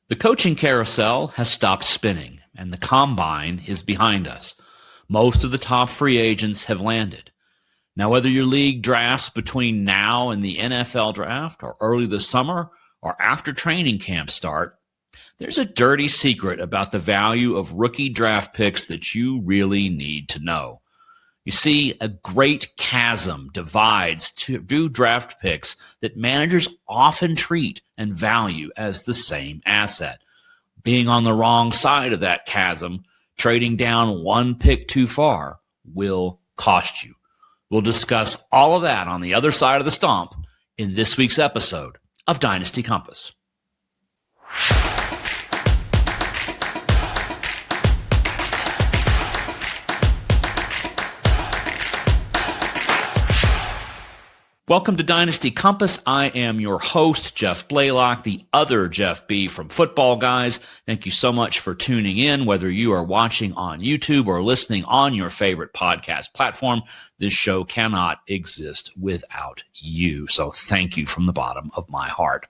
The coaching carousel has stopped spinning, and the combine is behind us. Most of the top free agents have landed. Now, whether your league drafts between now and the NFL draft, or early this summer, or after training camp start, there's a dirty secret about the value of rookie draft picks that you really need to know. You see, a great chasm divides two draft picks that managers often treat and value as the same asset. Being on the wrong side of that chasm, trading down one pick too far, will cost you. We'll discuss all of that on the other side of the stomp in this week's episode of Dynasty Compass. Welcome to Dynasty Compass. I am your host, Jeff Blaylock, the other Jeff B from Football Guys. Thank you so much for tuning in, whether you are watching on YouTube or listening on your favorite podcast platform. This show cannot exist without you, so thank you from the bottom of my heart.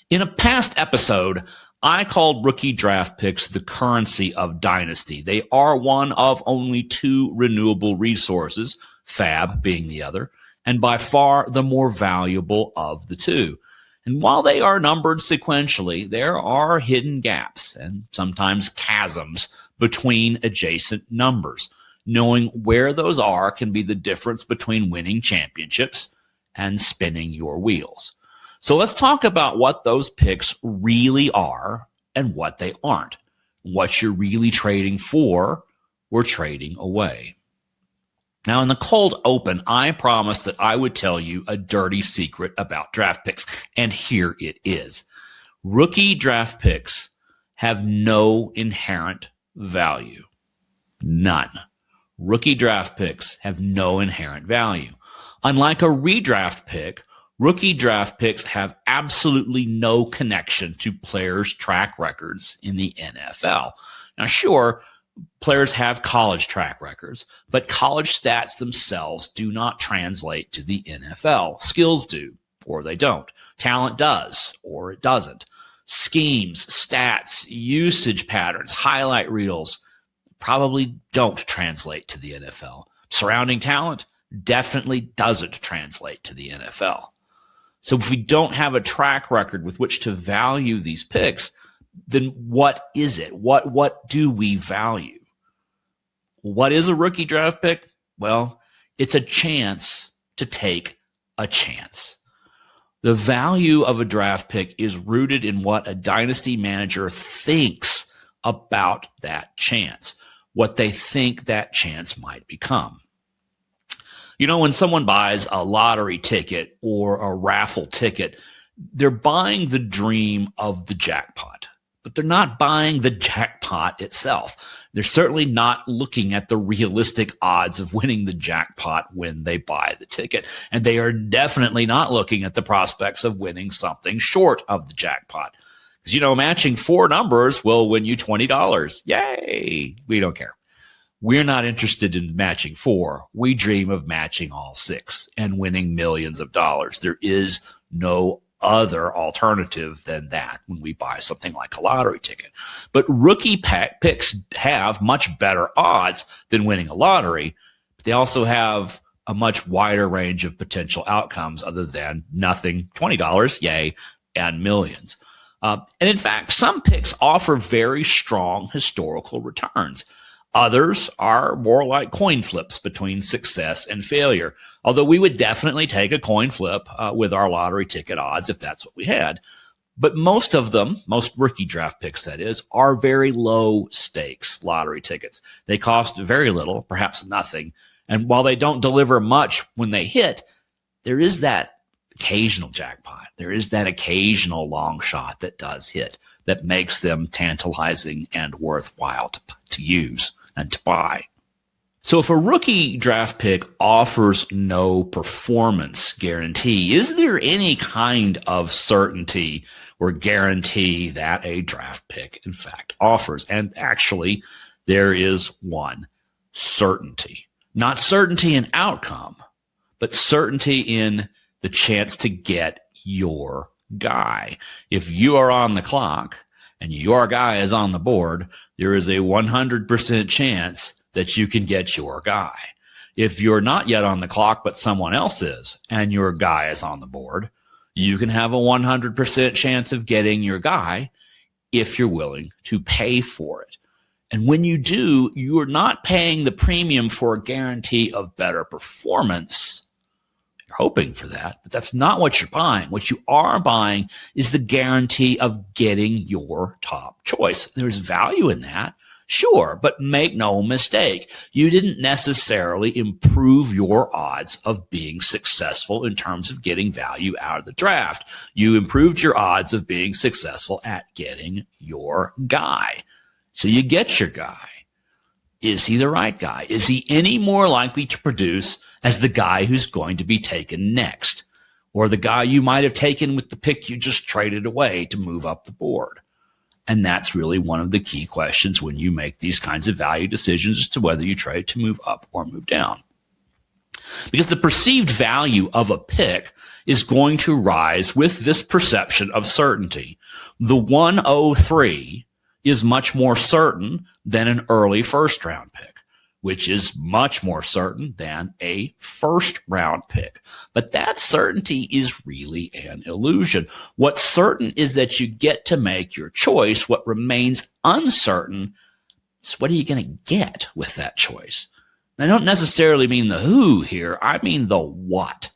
In a past episode, I called rookie draft picks the currency of Dynasty. They are one of only two renewable resources, Fab being the other, and by far the more valuable of the two. And while they are numbered sequentially, there are hidden gaps and sometimes chasms between adjacent numbers. Knowing where those are can be the difference between winning championships and spinning your wheels. So let's talk about what those picks really are and what they aren't, what you're really trading for or trading away. Now, in the cold open, I promised that I would tell you a dirty secret about draft picks, and here it is. Rookie draft picks have no inherent value. None. Rookie draft picks have no inherent value. Unlike a redraft pick, rookie draft picks have absolutely no connection to players' track records in the NFL. Now, sure, players have college track records, but college stats themselves do not translate to the NFL. Skills do, or they don't. Talent does, or it doesn't. Schemes, stats, usage patterns, highlight reels probably don't translate to the NFL. Surrounding talent definitely doesn't translate to the NFL. So if we don't have a track record with which to value these picks, then what is it? What do we value? What is a rookie draft pick? Well, it's a chance to take a chance. The value of a draft pick is rooted in what a dynasty manager thinks about that chance, what they think that chance might become. You know, when someone buys a lottery ticket or a raffle ticket, they're buying the dream of the jackpot. But they're not buying the jackpot itself. They're certainly not looking at the realistic odds of winning the jackpot when they buy the ticket. And they are definitely not looking at the prospects of winning something short of the jackpot. Because, you know, matching four numbers will win you $20. Yay! We don't care. We're not interested in matching four. We dream of matching all six and winning millions of dollars. There is no other alternative than that when we buy something like a lottery ticket. But rookie picks have much better odds than winning a lottery, but they also have a much wider range of potential outcomes other than nothing, $20, yay, and millions. And in fact, some picks offer very strong historical returns. Others are more like coin flips between success and failure, although we would definitely take a coin flip with our lottery ticket odds if that's what we had. But most of them, most rookie draft picks that is, are very low stakes lottery tickets. They cost very little, perhaps nothing. And while they don't deliver much when they hit, there is that occasional jackpot. There is that occasional long shot that does hit that makes them tantalizing and worthwhile to use and to buy. So if a rookie draft pick offers no performance guarantee, is there any kind of certainty or guarantee that a draft pick, in fact, offers? And actually, there is one: certainty. Not certainty in outcome, but certainty in the chance to get your guy. If you are on the clock, and your guy is on the board, there is a 100% chance that you can get your guy. If you're not yet on the clock, but someone else is, and your guy is on the board, you can have a 100% chance of getting your guy if you're willing to pay for it. And when you do, you are not paying the premium for a guarantee of better performance. You're hoping for that, but that's not what you're buying. What you are buying is the guarantee of getting your top choice. There's value in that, sure, but make no mistake, you didn't necessarily improve your odds of being successful in terms of getting value out of the draft. You improved your odds of being successful at getting your guy. So you get your guy. Is he the right guy? Is he any more likely to produce as the guy who's going to be taken next, or the guy you might have taken with the pick you just traded away to move up the board? And that's really one of the key questions when you make these kinds of value decisions as to whether you trade to move up or move down. Because the perceived value of a pick is going to rise with this perception of certainty. The 103 is much more certain than an early first round pick, which is much more certain than a first round pick. But that certainty is really an illusion. What's certain is that you get to make your choice. What remains uncertain is what are you going to get with that choice? I don't necessarily mean the who here. I mean the what.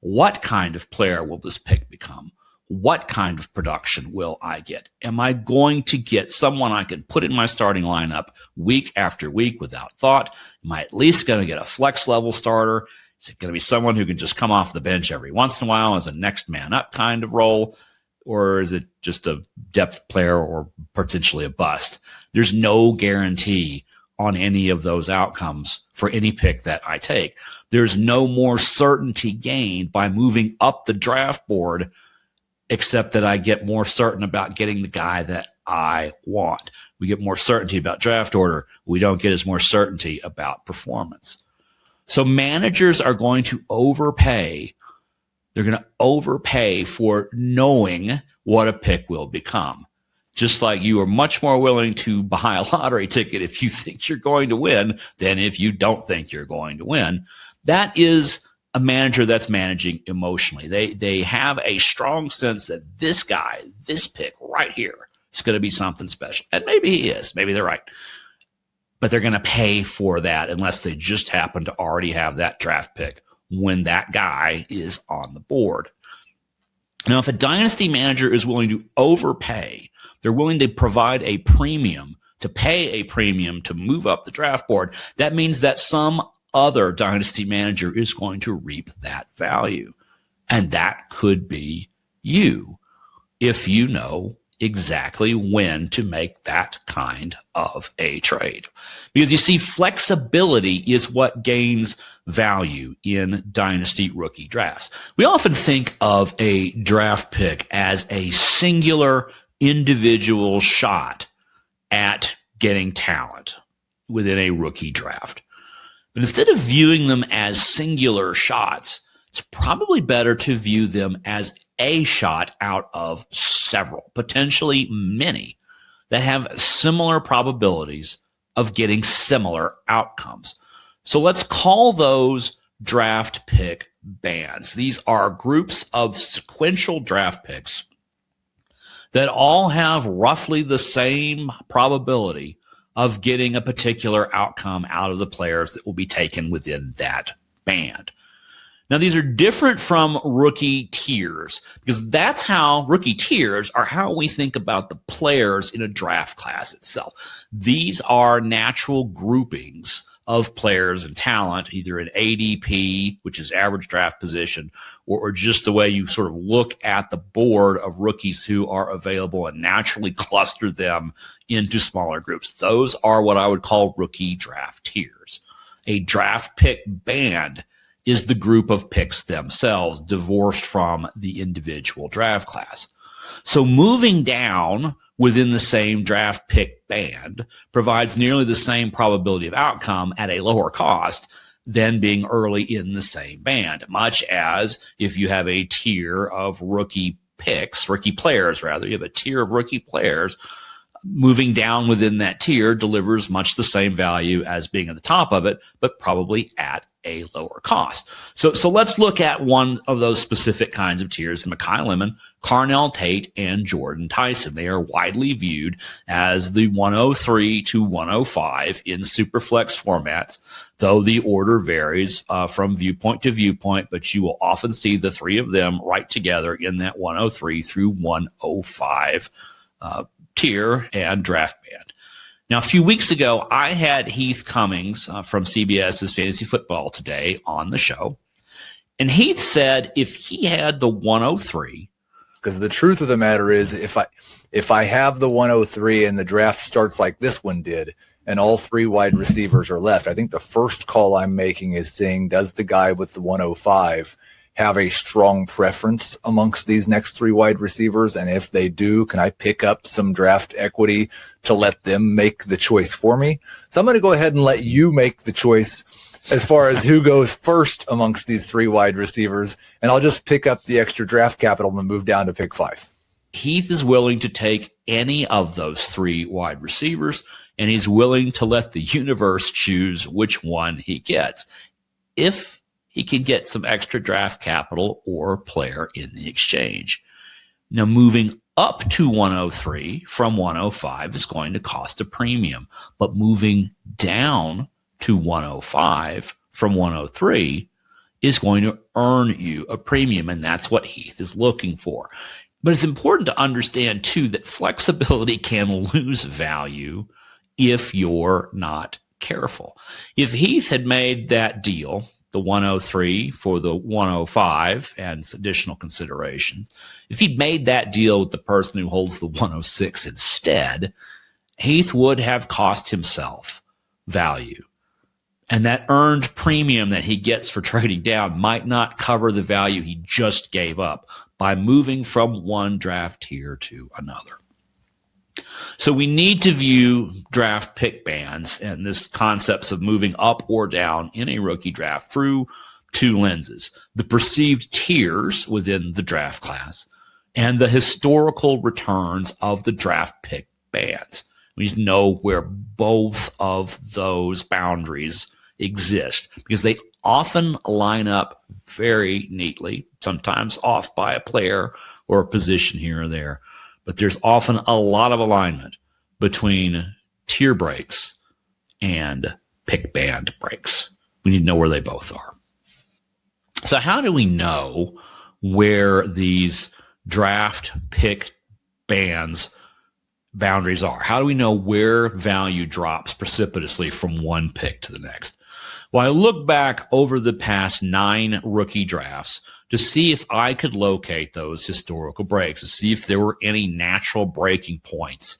What kind of player will this pick become? What kind of production will I get? Am I going to get someone I can put in my starting lineup week after week without thought? Am I at least going to get a flex level starter? Is it going to be someone who can just come off the bench every once in a while as a next man up kind of role? Or is it just a depth player or potentially a bust? There's no guarantee on any of those outcomes for any pick that I take. There's no more certainty gained by moving up the draft board, except that I get more certain about getting the guy that I want. We get more certainty about draft order. We don't get as more certainty about performance. So managers are going to overpay. They're going to overpay for knowing what a pick will become. Just like you are much more willing to buy a lottery ticket if you think you're going to win than if you don't think you're going to win. That is a manager that's managing emotionally. They have a strong sense that this guy, this pick right here is going to be something special. And maybe he is. Maybe they're right. But they're going to pay for that unless they just happen to already have that draft pick when that guy is on the board. Now, if a dynasty manager is willing to overpay, they're willing to provide a premium, to pay a premium to move up the draft board, that means that some other dynasty manager is going to reap that value. And that could be you, if you know exactly when to make that kind of a trade. Because you see, flexibility is what gains value in dynasty rookie drafts. We often think of a draft pick as a singular individual shot at getting talent within a rookie draft. But instead of viewing them as singular shots, it's probably better to view them as a shot out of several, potentially many, that have similar probabilities of getting similar outcomes. So let's call those draft pick bands. These are groups of sequential draft picks that all have roughly the same probability of getting a particular outcome out of the players that will be taken within that band. Now, these are different from rookie tiers because that's how rookie tiers are how we think about the players in a draft class itself. These are natural groupings of players and talent, either in ADP, which is average draft position, or just the way you sort of look at the board of rookies who are available and naturally cluster them into smaller groups. Those are what I would call rookie draft tiers. A draft pick band is the group of picks themselves, divorced from the individual draft class. So moving down within the same draft pick band provides nearly the same probability of outcome at a lower cost than being early in the same band, much as if you have a tier of rookie rookie players rather. You have a tier of rookie players. Moving down within that tier delivers much the same value as being at the top of it, but probably at a lower cost. So let's look at one of those specific kinds of tiers: Mekhi Lemon, Carnell Tate, and Jordan Tyson. They are widely viewed as the 103 to 105 in Superflex formats, though the order varies from viewpoint to viewpoint, but you will often see the three of them right together in that 103 through 105 tier and draft band. Now, a few weeks ago, I had Heath Cummings from CBS's Fantasy Football Today on the show. And Heath said if he had the 103. Because the truth of the matter is, if I have the 103 and the draft starts like this one did, and all three wide receivers are left, I think the first call I'm making is saying, does the guy with the 105 have a strong preference amongst these next three wide receivers? And if they do, can I pick up some draft equity to let them make the choice for me? So I'm going to go ahead and let you make the choice as far as who goes first amongst these three wide receivers. And I'll just pick up the extra draft capital and move down to pick 5. Heath is willing to take any of those three wide receivers, and he's willing to let the universe choose which one he gets, if he can get some extra draft capital or player in the exchange. Now, moving up to 103 from 105 is going to cost a premium, but moving down to 105 from 103 is going to earn you a premium, and that's what Heath is looking for. But it's important to understand, too, that flexibility can lose value if you're not careful. If Heath had made that deal, the 103 for the 105 and additional considerations, if he'd made that deal with the person who holds the 106 instead, Heath would have cost himself value. And that earned premium that he gets for trading down might not cover the value he just gave up by moving from one draft tier to another. So we need to view draft pick bands and this concepts of moving up or down in a rookie draft through two lenses: the perceived tiers within the draft class and the historical returns of the draft pick bands. We need to know where both of those boundaries exist, because they often line up very neatly, sometimes off by a player or a position here or there. But there's often a lot of alignment between tier breaks and pick band breaks. We need to know where they both are. So how do we know where these draft pick bands boundaries are? How do we know where value drops precipitously from one pick to the next? Well, I look back over the past 9 rookie drafts to see if I could locate those historical breaks, to see if there were any natural breaking points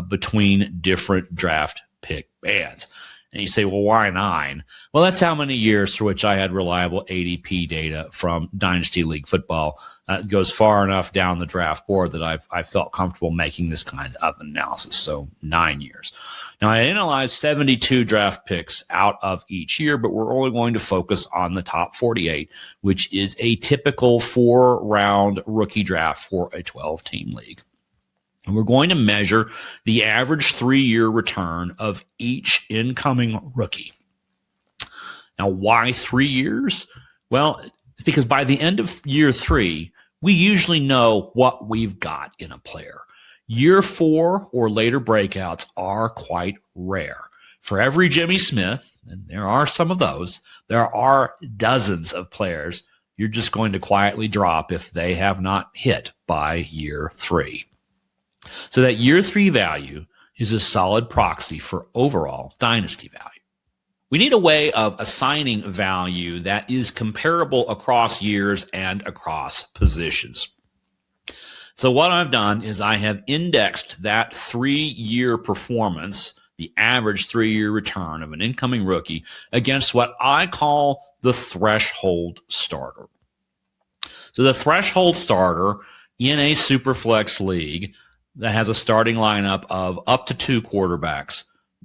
between different draft pick bands. And you say, well, why 9? Well, that's how many years for which I had reliable ADP data from Dynasty League football. It goes far enough down the draft board that I felt comfortable making this kind of analysis. So 9 years. Now, I analyzed 72 draft picks out of each year, but we're only going to focus on the top 48, which is a typical 4-round rookie draft for a 12-team league. And we're going to measure the average 3-year return of each incoming rookie. Now, why 3 years? Well, it's because by the end of year 3, we usually know what we've got in a player. Year 4 or later breakouts are quite rare. For every Jimmy Smith, and there are some of those, there are dozens of players you're just going to quietly drop if they have not hit by year 3. So that year 3 value is a solid proxy for overall dynasty value. We need a way of assigning value that is comparable across years and across positions. So what I've done is I have indexed that 3-year performance, the average 3-year return of an incoming rookie, against what I call the threshold starter. So the threshold starter in a Superflex league that has a starting lineup of up to 2 quarterbacks,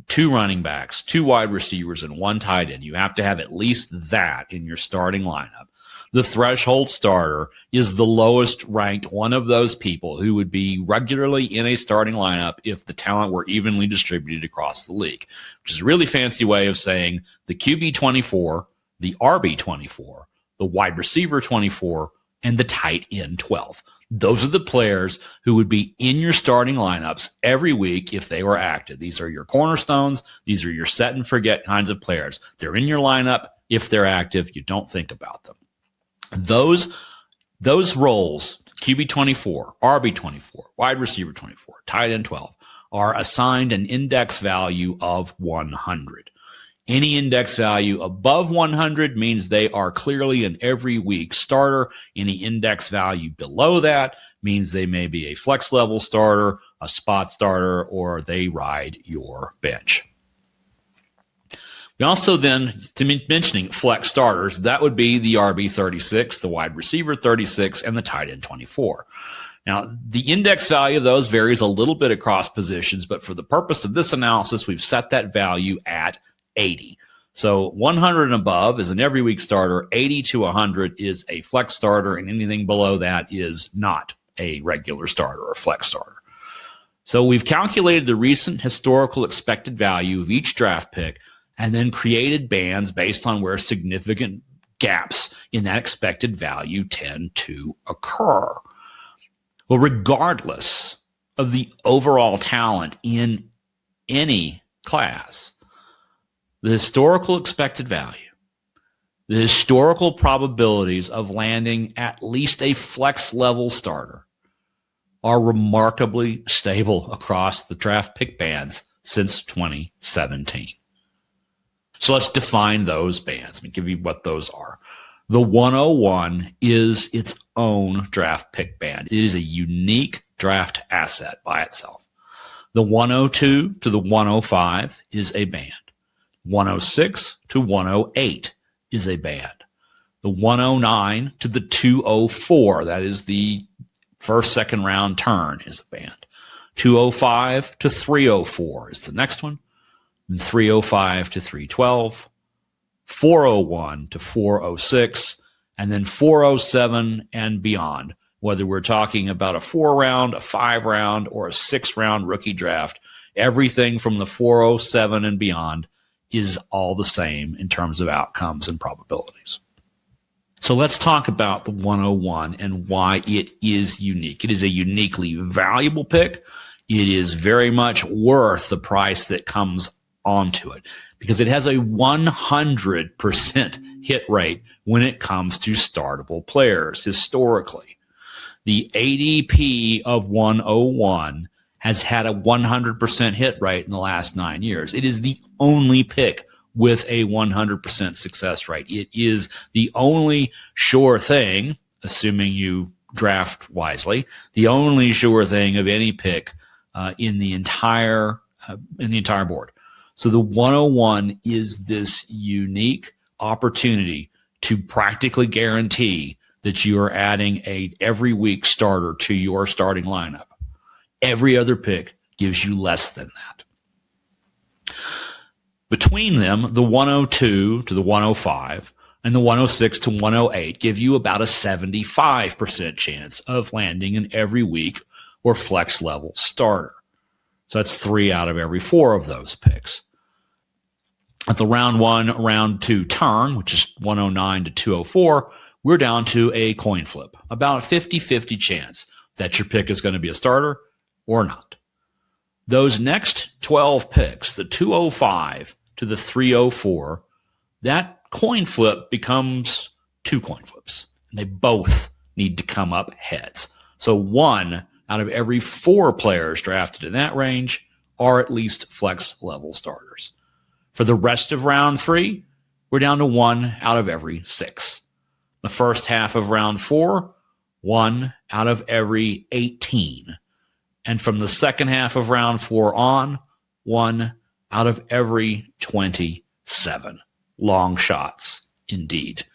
2 running backs, 2 wide receivers, and 1 tight end. You have to have at least that in your starting lineup. The threshold starter is the lowest ranked one of those people who would be regularly in a starting lineup if the talent were evenly distributed across the league, which is a really fancy way of saying the QB 24, the RB 24, the wide receiver 24, and the tight end 12. Those are the players who would be in your starting lineups every week if they were active. These are your cornerstones. These are your set and forget kinds of players. They're in your lineup. If they're active, you don't think about them. Those roles, QB 24, RB 24, wide receiver 24, tight end 12, are assigned an index value of 100. Any index value above 100 means they are clearly an every week starter. Any index value below that means they may be a flex level starter, a spot starter, or they ride your bench. We also then, mentioning flex starters, that would be the RB 36, the wide receiver 36, and the tight end 24. Now, the index value of those varies a little bit across positions, but for the purpose of this analysis, we've set that value at 80. So 100 and above is an every week starter. 80 to 100 is a flex starter, and anything below that is not a regular starter or flex starter. So we've calculated the recent historical expected value of each draft pick and then created bands based on where significant gaps in that expected value tend to occur. Well, regardless of the overall talent in any class, the historical expected value, the historical probabilities of landing at least a flex level starter are remarkably stable across the draft pick bands since 2017. So let's define those bands. Let me give you what those are. The 101 is its own draft pick band. It is a unique draft asset by itself. The 102 to the 105 is a band. 106 to 108 is a band. The 109 to the 204, that is the first, second round turn, is a band. 205 to 304 is the next one. And 305 to 312, 401 to 406, and then 407 and beyond. Whether we're talking about a 4-round, a 5-round, or a 6-round rookie draft, everything from the 407 and beyond is all the same in terms of outcomes and probabilities. So let's talk about the 101 and why it is unique. It is a uniquely valuable pick. It is very much worth the price that comes onto it because it has a 100% hit rate when it comes to startable players historically. The ADP of 101 has had a 100% hit rate in the last 9 years. It is the only pick with a 100% success rate. It is the only sure thing, assuming you draft wisely, the only sure thing of any pick in the entire board. So the 101 is this unique opportunity to practically guarantee that you are adding a every week starter to your starting lineup. Every other pick gives you less than that. Between them, the 102 to the 105 and the 106 to 108 give you about a 75% chance of landing an every week or flex level starter. So that's 3 out of every 4 of those picks. At the round 1, round 2 turn, which is 109 to 204, we're down to a coin flip, about a 50-50 chance that your pick is going to be a starter or not. Those next 12 picks, the 205 to the 304, that coin flip becomes 2 coin flips. And they both need to come up heads. So 1 out of every 4 players drafted in that range are at least flex level starters. For the rest of round 3, we're down to 1 out of every 6. The first half of round 4, 1 out of every 18. And from the second half of round 4 on, 1 out of every 27. Long shots, indeed.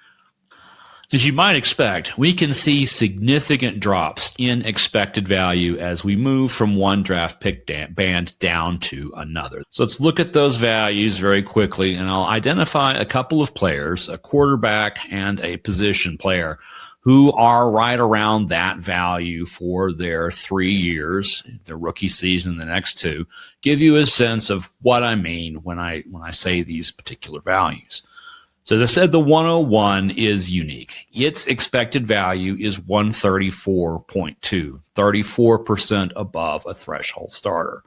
As you might expect, we can see significant drops in expected value as we move from one draft pick band down to another. So let's look at those values very quickly, and I'll identify a couple of players, a quarterback and a position player, who are right around that value for their 3 years, their rookie season and the next two, give you a sense of what I mean when I say these particular values. So as I said, the 101 is unique. Its expected value is 134.2, 34% above a threshold starter.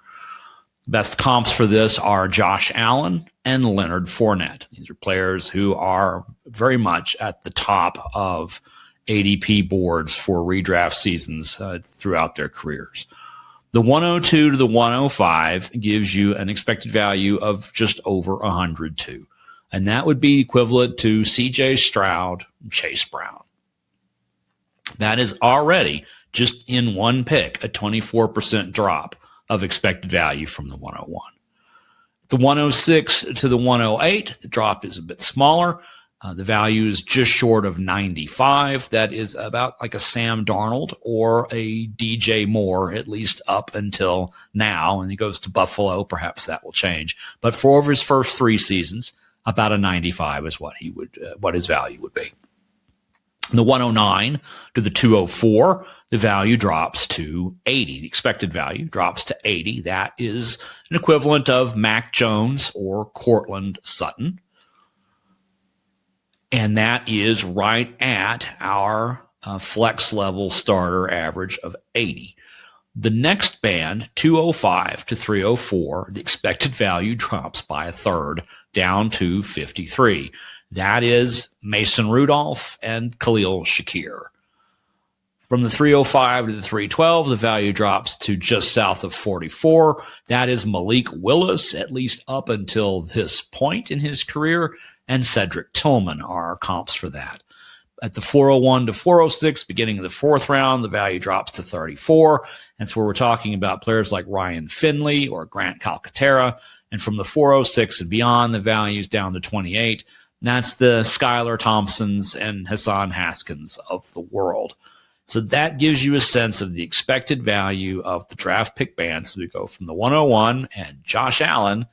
Best comps for this are Josh Allen and Leonard Fournette. These are players who are very much at the top of ADP boards for redraft seasons throughout their careers. The 102 to the 105 gives you an expected value of just over 102. And that would be equivalent to C.J. Stroud and Chase Brown. That is already, just in one pick, a 24% drop of expected value from the 101. The 106 to the 108, the drop is a bit smaller. The value is just short of 95. That is about like a Sam Darnold or a DJ Moore, at least up until now. And he goes to Buffalo. Perhaps that will change. But for over his first 3 seasons, about a 95 is what his value would be. The 109 to the 204, the value drops to 80. The expected value drops to 80. That is an equivalent of Mac Jones or Cortland Sutton. And that is right at our flex level starter average of 80. The next band, 205 to 304, the expected value drops by a third down to 53. That is Mason Rudolph and Khalil Shakir. From the 305 to the 312, the value drops to just south of 44. That is Malik Willis, at least up until this point in his career, and Cedric Tillman are comps for that. At the 401 to 406, beginning of the 4th round, the value drops to 34. That's where we're talking about players like Ryan Finley or Grant Calcaterra. And from the 406 and beyond, the value's down to 28. That's the Skylar Thompsons and Hassan Haskins of the world. So that gives you a sense of the expected value of the draft pick bands. So we go from the 101 and Josh Allen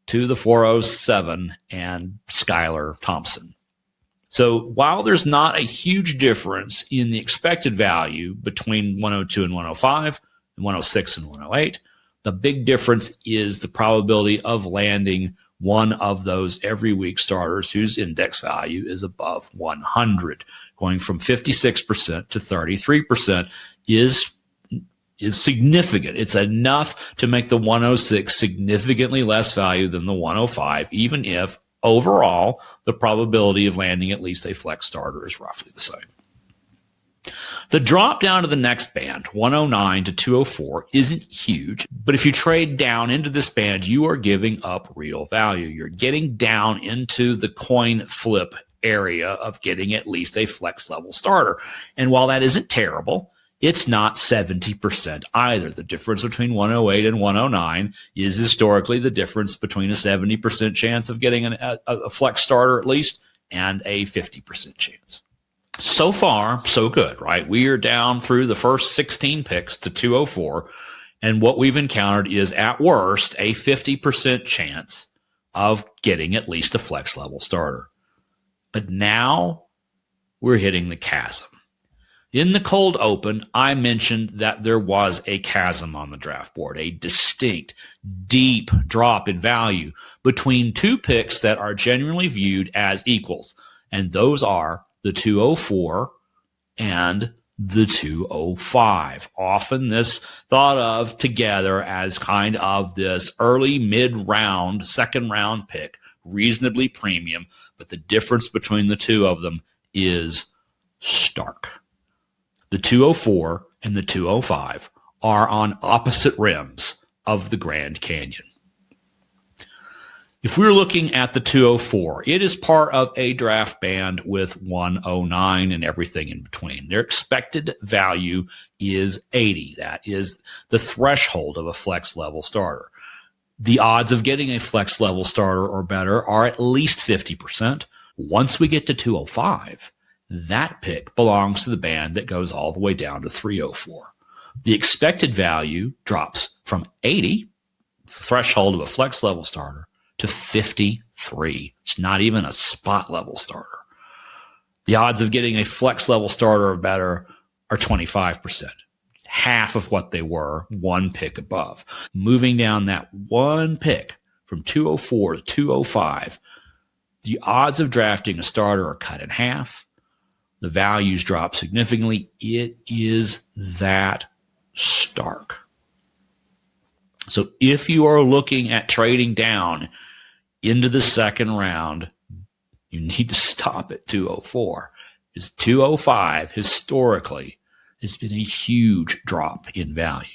to the 407 and Skylar Thompson. So while there's not a huge difference in the expected value between 102 and 105, and 106 and 108, the big difference is the probability of landing one of those every week starters whose index value is above 100. Going from 56% to 33% is significant. It's enough to make the 106 significantly less value than the 105, even if overall the probability of landing at least a flex starter is roughly the same. The drop down to the next band, 109 to 204, isn't huge, but if you trade down into this band, you are giving up real value. You're getting down into the coin flip area of getting at least a flex level starter. And while that isn't terrible, it's not 70% either. The difference between 108 and 109 is historically the difference between a 70% chance of getting a flex starter at least and a 50% chance. So far, so good, right? We are down through the first 16 picks to 204, and what we've encountered is, at worst, a 50% chance of getting at least a flex level starter. But now we're hitting the chasm. In the cold open, I mentioned that there was a chasm on the draft board, a distinct, deep drop in value between two picks that are generally viewed as equals, and those are the 204 and the 205. Often this thought of together as kind of this early mid-round, second-round pick, reasonably premium, but the difference between the two of them is stark. The 204 and the 205 are on opposite rims of the Grand Canyon. If we're looking at the 204, it is part of a draft band with 109 and everything in between. Their expected value is 80. That is the threshold of a flex level starter. The odds of getting a flex level starter or better are at least 50%. Once we get to 205, that pick belongs to the band that goes all the way down to 304. The expected value drops from 80, the threshold of a flex level starter, to 53. It's not even a spot level starter. The odds of getting a flex level starter or better are 25%, half of what they were one pick above. Moving down that one pick from 204 to 205, the odds of drafting a starter are cut in half. The values drop significantly. It is that stark. So if you are looking at trading down into the second round, you need to stop at 204. Because 205 historically has been a huge drop in value.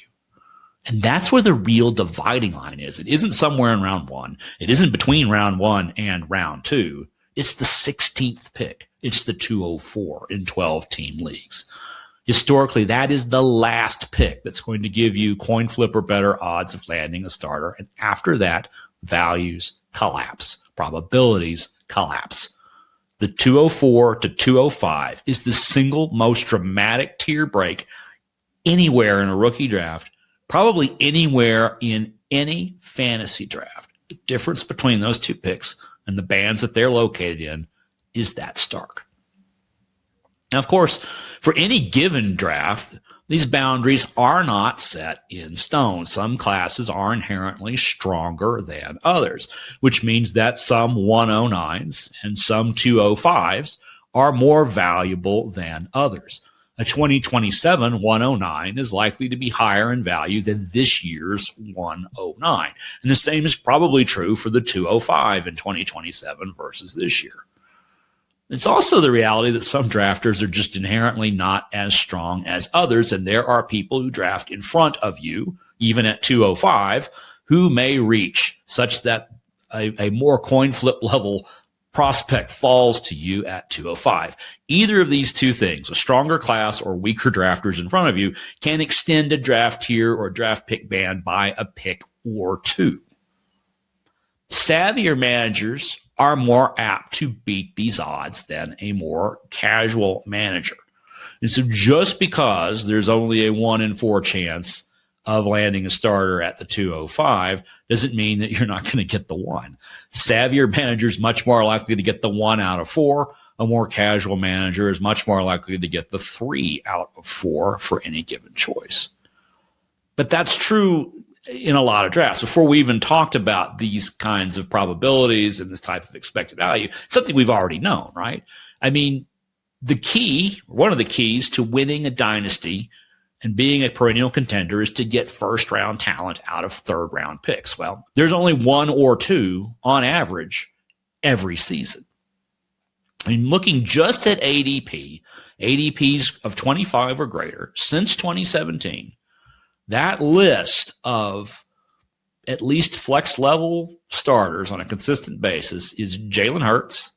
And that's where the real dividing line is. It isn't somewhere in round one. It isn't between round one and round two. It's the 16th pick. It's the 204 in 12-team leagues. Historically, that is the last pick that's going to give you coin flip or better odds of landing a starter. And after that, values collapse. Probabilities collapse. The 204 to 205 is the single most dramatic tier break anywhere in a rookie draft, probably anywhere in any fantasy draft. The difference between those two picks and the bands that they're located in is that stark. Now, of course, for any given draft, these boundaries are not set in stone. Some classes are inherently stronger than others, which means that some 109s and some 205s are more valuable than others. A 2027 109 is likely to be higher in value than this year's 109. And the same is probably true for the 205 in 2027 versus this year. It's also the reality that some drafters are just inherently not as strong as others, and there are people who draft in front of you, even at 205, who may reach such that a more coin flip level prospect falls to you at 205. Either of these two things, a stronger class or weaker drafters in front of you, can extend a draft tier or draft pick band by a pick or two. Savvier managers are more apt to beat these odds than a more casual manager. And so just because there's only a 1 in 4 chance of landing a starter at the 205 doesn't mean that you're not going to get the one. Savvier managers much more likely to get the 1 out of 4. A more casual manager is much more likely to get the 3 out of 4 for any given choice. But that's true in a lot of drafts. Before we even talked about these kinds of probabilities and this type of expected value, something we've already known, right? I mean, the key, one of the keys to winning a dynasty and being a perennial contender is to get first round talent out of third round picks. Well, there's only 1 or 2 on average every season. I mean, looking just at ADPs of 25 or greater since 2017, that list of at least flex level starters on a consistent basis is Jalen Hurts,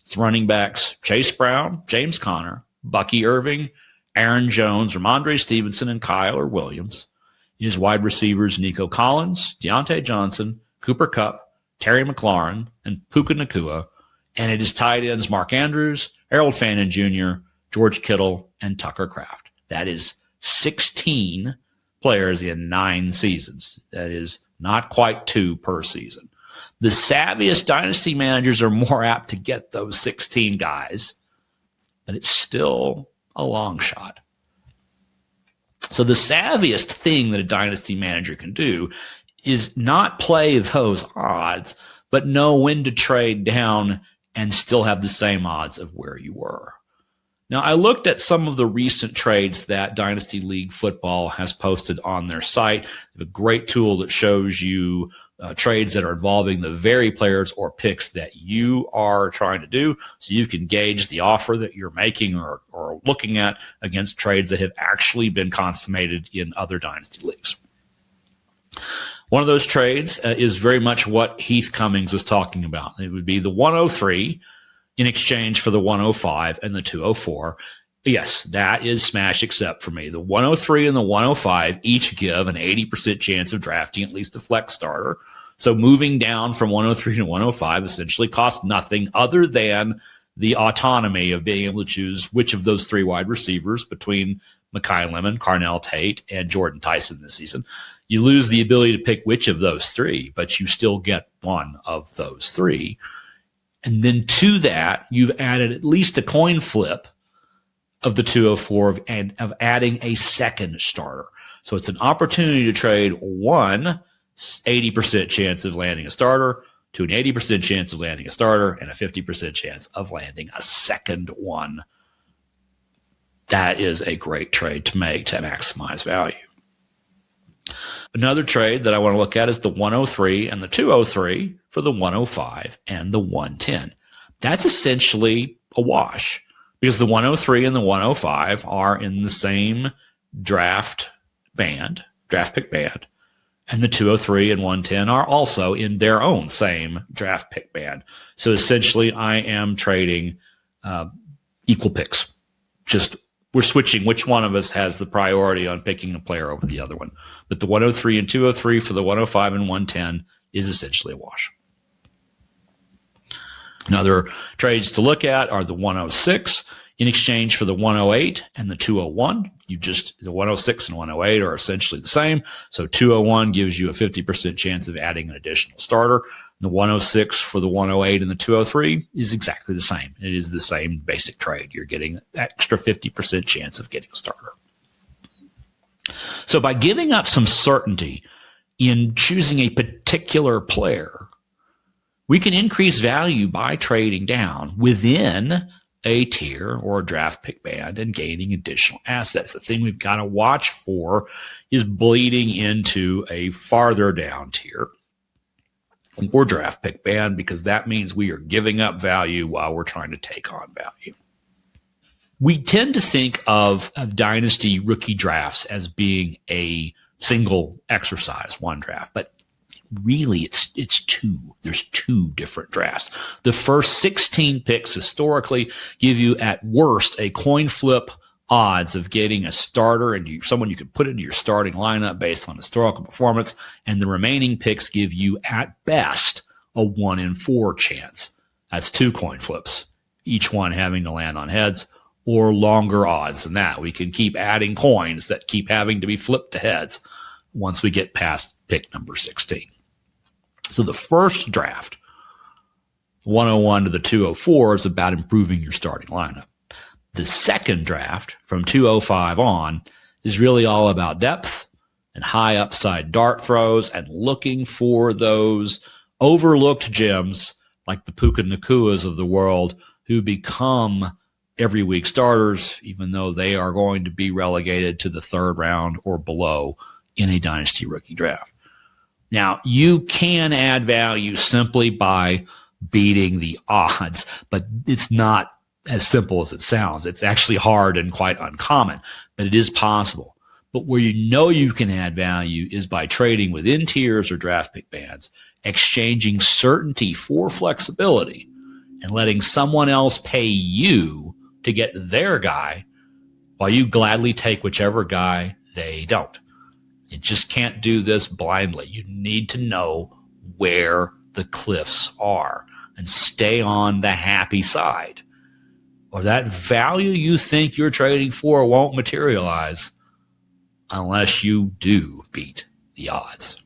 it's running backs Chase Brown, James Conner, Bucky Irving, Aaron Jones, Ramondre Stevenson, and Kyler Williams. His wide receivers Nico Collins, Deontay Johnson, Cooper Kupp, Terry McLaurin, and Puka Nacua. And it is tight ends Mark Andrews, Harold Fannin Jr., George Kittle, and Tucker Kraft. That is 16 players in 9 seasons. That is not quite 2 per season. The savviest dynasty managers are more apt to get those 16 guys, but it's still a long shot. So the savviest thing that a dynasty manager can do is not play those odds, but know when to trade down and still have the same odds of where you were. Now, I looked at some of the recent trades that Dynasty League Football has posted on their site. They have a great tool that shows you trades that are involving the very players or picks that you are trying to do, so you can gauge the offer that you're making or looking at against trades that have actually been consummated in other Dynasty leagues. One of those trades is very much what Heath Cummings was talking about. It would be the 103 in exchange for the 105 and the 204. Yes, that is smash accept for me. The 103 and the 105 each give an 80% chance of drafting at least a flex starter. So moving down from 103 to 105 essentially costs nothing other than the autonomy of being able to choose which of those 3 wide receivers between Mekhi Lemon, Carnell Tate, and Jordan Tyson this season. You lose the ability to pick which of those 3, but you still get one of those 3. And then to that, you've added at least a coin flip of the 204 and of adding a second starter. So it's an opportunity to trade one 80% chance of landing a starter to an 80% chance of landing a starter and a 50% chance of landing a second one. That is a great trade to make to maximize value. Another trade that I want to look at is the 103 and the 203 for the 105 and the 110. That's essentially a wash because the 103 and the 105 are in the same draft pick band, and the 203 and 110 are also in their own same draft pick band. So essentially, I am trading equal picks. Just we're switching which one of us has the priority on picking a player over the other one. But the 103 and 203 for the 105 and 110 is essentially a wash. Another trades to look at are the 106 in exchange for the 108 and the 201. The 106 and 108 are essentially the same. So 201 gives you a 50% chance of adding an additional starter. The 106 for the 108 and the 203 is exactly the same. It is the same basic trade. You're getting an extra 50% chance of getting a starter. So by giving up some certainty in choosing a particular player, we can increase value by trading down within a tier or a draft pick band and gaining additional assets. The thing we've got to watch for is bleeding into a farther down tier or draft pick band, because that means we are giving up value while we're trying to take on value. We tend to think of dynasty rookie drafts as being a single exercise, one draft, but really it's 2. There's 2 different drafts. The first 16 picks historically give you at worst a coin flip odds of getting a starter and someone you can put into your starting lineup based on historical performance, and the remaining picks give you at best a 1 in 4 chance. That's 2 coin flips, each one having to land on heads, or longer odds than that. We can keep adding coins that keep having to be flipped to heads once we get past pick number 16. So the first draft, 101 to the 204, is about improving your starting lineup. The second draft, from 205 on, is really all about depth and high upside dart throws and looking for those overlooked gems like the Puka Nakuas of the world who become every week starters, even though they are going to be relegated to the 3rd round or below in a dynasty rookie draft. Now, you can add value simply by beating the odds, but it's not as simple as it sounds. It's actually hard and quite uncommon, but it is possible. But where you know you can add value is by trading within tiers or draft pick bands, exchanging certainty for flexibility, and letting someone else pay you to get their guy while you gladly take whichever guy they don't. You just can't do this blindly. You need to know where the cliffs are and stay on the happy side, or that value you think you're trading for won't materialize unless you do beat the odds.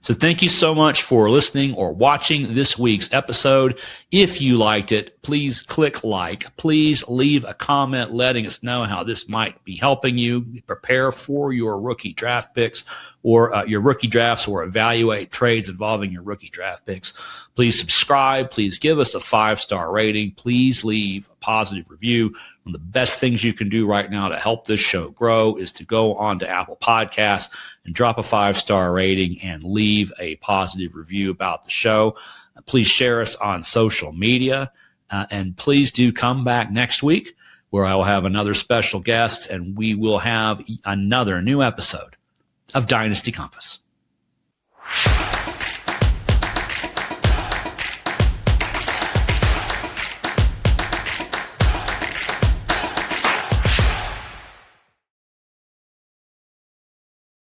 So thank you so much for listening or watching this week's episode. If you liked it, please click like. Please leave a comment letting us know how this might be helping you prepare for your rookie draft picks or your rookie drafts, or evaluate trades involving your rookie draft picks. Please subscribe. Please give us a 5-star rating. Please leave a positive review. One of the best things you can do right now to help this show grow is to go on to Apple Podcasts and drop a 5-star rating and leave a positive review about the show. Please share us on social media. And please do come back next week, where I will have another special guest and we will have another new episode of Dynasty Compass.